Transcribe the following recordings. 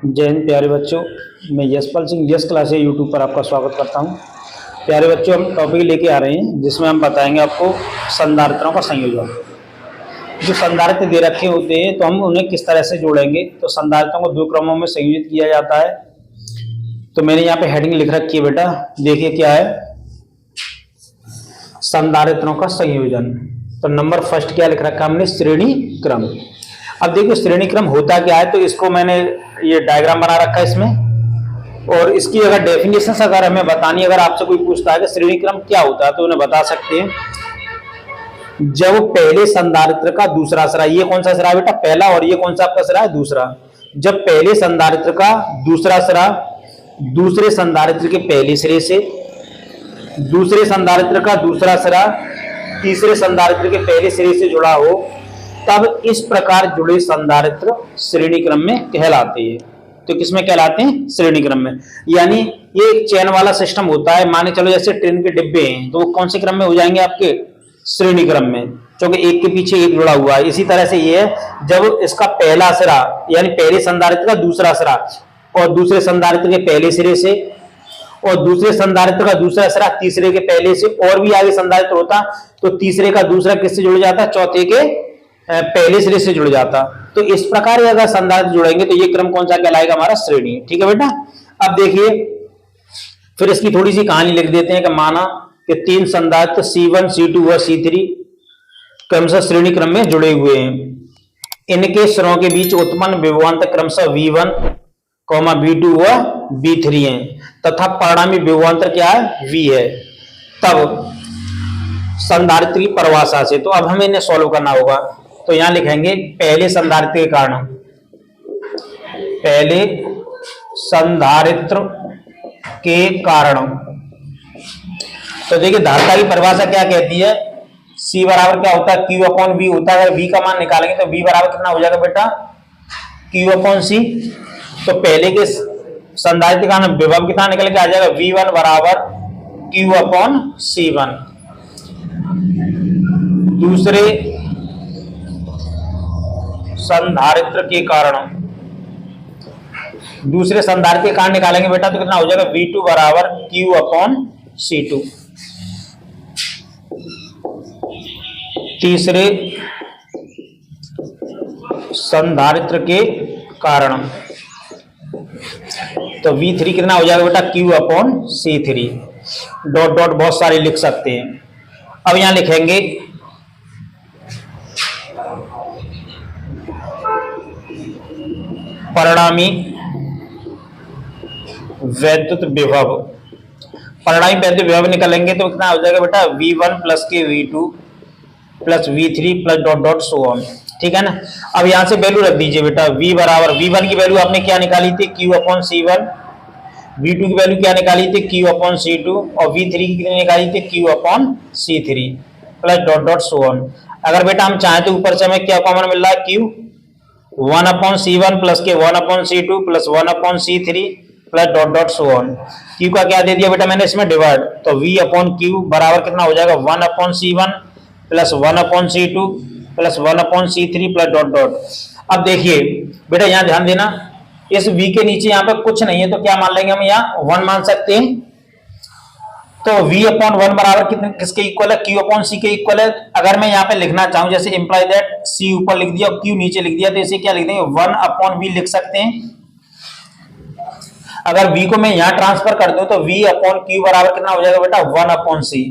जय हिंद प्यारे बच्चों। मैं यशपाल सिंह यश क्लास यूट्यूब पर आपका स्वागत करता हूं। प्यारे बच्चों, हम टॉपिक लेके आ रहे हैं जिसमें हम बताएंगे आपको संधारित्रों का संयोजन। जो संधारित्र दे रखे होते हैं तो हम उन्हें किस तरह से जोड़ेंगे। तो संधारित्रों को दो क्रमों में संयोजित किया जाता है। तो मैंने यहाँ पे हेडिंग लिख रखी है बेटा, देखिए क्या है, संधारित्रों का संयोजन। तो नंबर फर्स्ट क्या लिख रखा है हमने, श्रेणी क्रम। अब देखो श्रेणी क्रम होता क्या है, तो इसको मैंने ये डायग्राम बना रखा है इसमें। और इसकी अगर डेफिनेशन अगर हमें बतानी, अगर आपसे कोई पूछता है कि श्रेणी क्रम क्या होता है तो उन्हें बता सकते हैं, जब पहले संधारित्र का दूसरा सिरा, ये कौन सा सिरा है बेटा, पहला, और ये कौन सा आपका सिरा है, दूसरा। जब पहले संधारित्र का दूसरा सिरा दूसरे संधारित्र के पहले सिरे से, दूसरे संधारित्र का दूसरा सिरा तीसरे संधारित्र के पहले सिरे से जुड़ा हो, तब इस प्रकार जुड़े संधारित्र श्रेणी क्रम में कहलाते हैं। तो किसमें कहलाते हैं, श्रेणी क्रम में। यानी ये एक चेन वाला सिस्टम होता है। माने चलो जैसे ट्रेन के डिब्बे हैं, तो वो कौन से क्रम में हो जाएंगे आपके, श्रेणी क्रम में, क्योंकि एक के पीछे एक जुड़ा हुआ है। इसी तरह से ये है, जब इसका पहला सिरा यानी पहले संधारित्र का दूसरा सिरा और दूसरे संधारित्र के पहले सिरे से, और दूसरे संधारित्र का दूसरा सिरा तीसरे के पहले से, और भी आगे संधारित्र होता तो तीसरे का दूसरा किससे जुड़ जाता, चौथे के पहले सिरे से जुड़ जाता। तो इस प्रकार अगर संधारित्र जुड़ेंगे तो ये क्रम कौन सा कहलाएगा, हमारा श्रेणी। ठीक है बेटा। अब देखिए फिर इसकी थोड़ी सी कहानी लिख देते हैं कि माना कि तीन संधारित्र C1, C2 व C3 क्रमशः श्रेणी क्रम में जुड़े हुए हैं। इनके सिरों के बीच उत्पन्न विभवांतर क्रमशः V1, V2 व V3 है तथा परिणामी विभवांतर क्या है, V है। तब संधारित्र की परिभाषा से, तो अब हमें इन्हें सॉल्व करना होगा। तो यहां लिखेंगे पहले संधारित्र के कारण, पहले संधारित्र के कारण। तो देखिए धारिता की परिभाषा क्या कहती है, C बराबर क्या होता है, Q अपॉन V होता है। अगर V का मान निकालेंगे तो V बराबर कितना हो जाएगा बेटा, Q अपॉन C। तो पहले के संधारित्र का विभव कितना निकल के आ जाएगा, V1 बराबर Q अपॉन C1। दूसरे संधारित्र के कारण, दूसरे संधारित्र के कारण निकालेंगे बेटा तो कितना हो जाएगा, V2 बराबर Q अपॉन C2। तीसरे संधारित्र के कारण तो V3 कितना हो जाएगा बेटा, Q upon C3। Dot dot बहुत सारे लिख सकते हैं। अब यहां लिखेंगे परिणामी वैद्युत विभव। परिणामी वैद्युत विभव निकालेंगे तो कितना हो जाएगा बेटा, V1 प्लस के V2 plus V3 plus dot dot so on. ठीक है ना। अब यहां से वैल्यू रख दीजिए बेटा, V बराबर V1 की वैल्यू आपने क्या निकाली थी, Q अपॉन C1। V2 की वैल्यू क्या निकाली थी, Q अपॉन C2। और V3 की निकाली थी Q upon C3 plus dot dot so on. अगर बेटा हम चाहें तो ऊपर से हमें क्या कॉमन मिल रहा है, Q 1 अपॉन C1 प्लस के 1 upon C2 plus 1 upon C3 plus dot dot so on. Q का क्या दे दिया बेटा मैंने इसमें डिवाइड, तो V अपॉन Q बराबर कितना हो जाएगा, 1 upon C1 plus 1 upon C2 plus 1 upon C3 plus dot dot. अब देखिए बेटा यहाँ ध्यान देना, इस V के नीचे यहाँ पे कुछ नहीं है तो क्या मान लेंगे हम, यहाँ 1 मान सकते हैं। तो V अपॉन 1 बराबर कितने किसके इक्वल है, Q अपॉन C के इक्वल है। अगर मैं यहाँ पे लिखना चाहूं, जैसे इंप्लाई दैट C ऊपर लिख दिया और Q नीचे लिख दिया, तो इसे क्या लिख देंगे, 1 अपॉन V लिख सकते हैं। अगर V को मैं यहाँ ट्रांसफर कर दूं तो V अपॉन Q बराबर कितना हो जाएगा बेटा, 1 अपॉन C।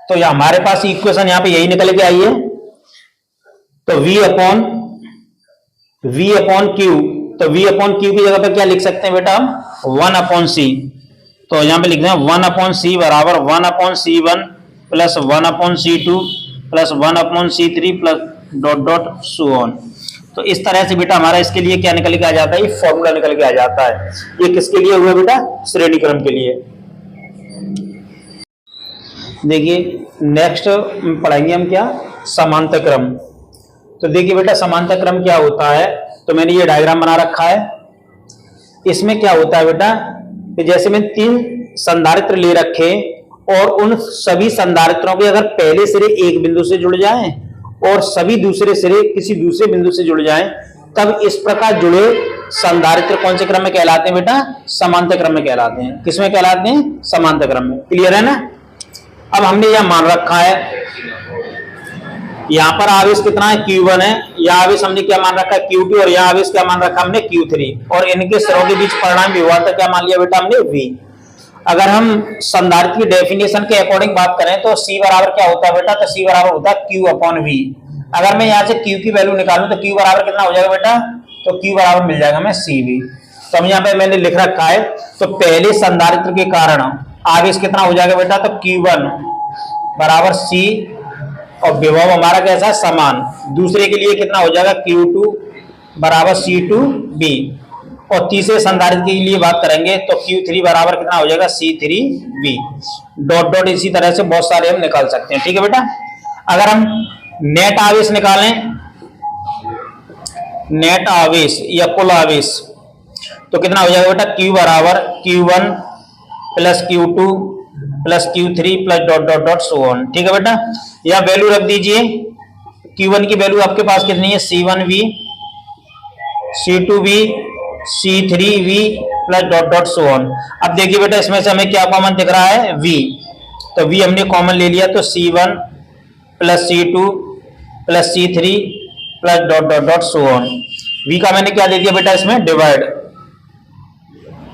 तो यहाँ हमारे पास इक्वेशन यहाँ पे यही निकल के आई है। तो V अपॉन Q, तो V अपॉन Q की जगह पर क्या लिख सकते हैं बेटा हम, 1 अपॉन C। तो यहां पे लिख दें 1 अपॉन C बराबर 1 upon C1 plus 1 upon C2 plus 1 upon C3 plus dot dot so on. तो इस तरह से बेटा हमारा इसके लिए क्या निकल के आ जाता है, ये फॉर्मूला निकल के आ जाता है। ये किसके लिए हुआ बेटा, श्रेणी क्रम के लिए। देखिए नेक्स्ट पढ़ाएंगे हम क्या, समांतर क्रम। तो देखिए बेटा समांतर क्रम क्या होता है, तो मैंने ये डायग्राम बना रखा है। इसमें क्या होता है बेटा कि जैसे मैं 3 संधारित्र ले रखे और उन सभी संधारित्रों के अगर पहले सिरे एक बिंदु से जुड़ जाएं और सभी दूसरे सिरे किसी दूसरे बिंदु से जुड़ जाएं, तब इस प्रकार जुड़े संधारित्र कौन से क्रम में कहलाते हैं बेटा? समांतर क्रम में कहलाते हैं। किसमें कहलाते हैं? समांतर क्रम में। क्लियर है ना? अब हमने यह मान रखा है, यहां पर आवेश कितना है? Q1 है। यह आवेश हमने क्या मान रखा है? Q2। और यह आवेश क्या मान रखा हमने? Q3। और इनके स्तरों के बीच परिणाम विभवांतर क्या मान लिया बेटा हमने? V। अगर हम संधारित्र की डेफिनेशन के अकॉर्डिंग बात करें तो C बराबर क्या होता है बेटा? तो C बराबर होता है Q/V। अगर मैं यहाँ से Q की वैल्यू निकालूं तो Q बराबर कितना हो जाएगा बेटा? तो Q बराबर मिल जाएगा हमें CV। तो हम यहाँ पे मैंने लिख रखा है, तो पहले संधारित्र के कारण आवेश कितना हो जाएगा बेटा? तो Q1 बराबर C, और विभव हमारा कैसा है? समान। दूसरे के लिए कितना हो जाएगा? Q2 बराबर C2V। और तीसरे संधारित्र के लिए बात करेंगे तो Q3 बराबर कितना हो जाएगा? C3V। डॉट डॉट इसी तरह से बहुत सारे हम निकाल सकते हैं। ठीक है बेटा? अगर हम नेट आवेश निकालें, नेट आवेश या कुल आवेश, तो कितना हो जाएगा बेटा? Q बराबर Q1 plus Q2 plus Q3 plus dot dot dot so on. ठीक है बेटा? यह वैल्यू रख दीजिए। Q1 की वैल्यू आपके पास कितनी है? C1V, C2V, C3V plus dot dot so on. अब देखिए बेटा, इसमें से हमें क्या कॉमन दिख रहा है? V। तो V हमने कॉमन ले लिया, तो C1 plus C2 plus C3 plus dot dot dot so on. V का मैंने क्या दे दिया बेटा इसमें? डिवाइड।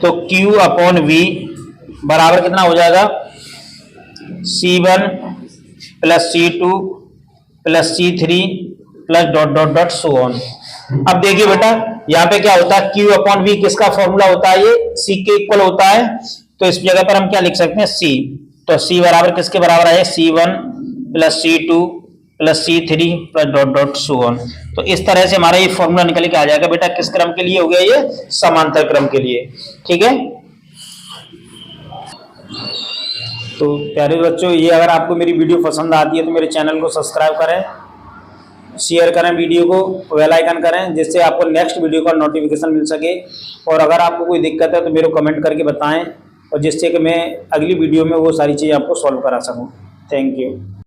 तो Q/V बराबर कितना हो जाएगा? C1 plus C2 plus C3 plus dot dot dot so on. अब देखिए बेटा, यहाँ पे क्या होता है? Q/V किसका फॉर्मूला होता है? ये C के इक्वल होता है। तो इस जगह पर हम क्या लिख सकते हैं? C। तो C बराबर किसके बराबर है? C1 plus C2 plus C3 plus dot dot so on. तो इस तरह से हमारा ये फॉर्मूला निकल के आ जाएगा बेटा। किस क्रम के लिए हो गया? ये समांतर क्रम के लिए। ठीक है? तो प्यारे बच्चों, ये अगर आपको मेरी वीडियो पसंद आती है तो मेरे चैनल को सब्सक्राइब करें, शेयर करें वीडियो को, बेल आइकन करें, जिससे आपको नेक्स्ट वीडियो का नोटिफिकेशन मिल सके। और अगर आपको कोई दिक्कत है तो मेरे को कमेंट करके बताएं, और जिससे कि मैं अगली वीडियो में वो सारी चीज़ आपको सॉल्व करा सकूं। Thank you.